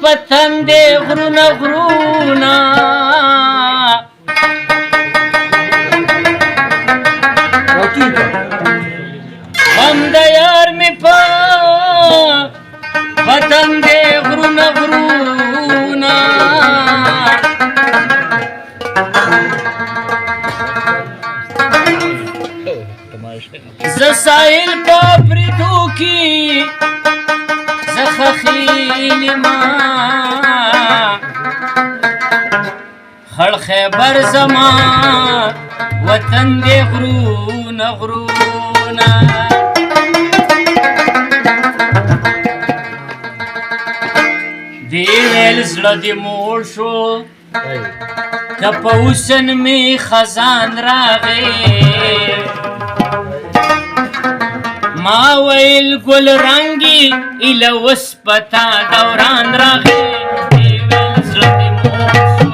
پتن دې غرونه غرونه غم د یار مې په پتن دې غرونه غرونه ز ساحل په بریدو کې زه خخیل ما خړ خیبر زما وطن دې غرونه غرونه دی ویل زړه دې موړ شو که په حسن مې خزان راغی ما ویل گل رنگی ایله اوس پتا دوران راغی دی ویل زړه دې موړ شو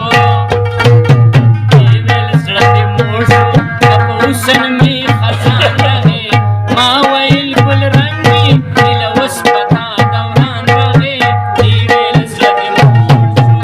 دی ویل زړه دې موړ شو که په حسن مې خزان راغی ما ویل گل رنگی ایله اوس پتا دوران راغی دی ویل زړه دې موړ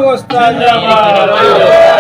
Vamos, Talhamara!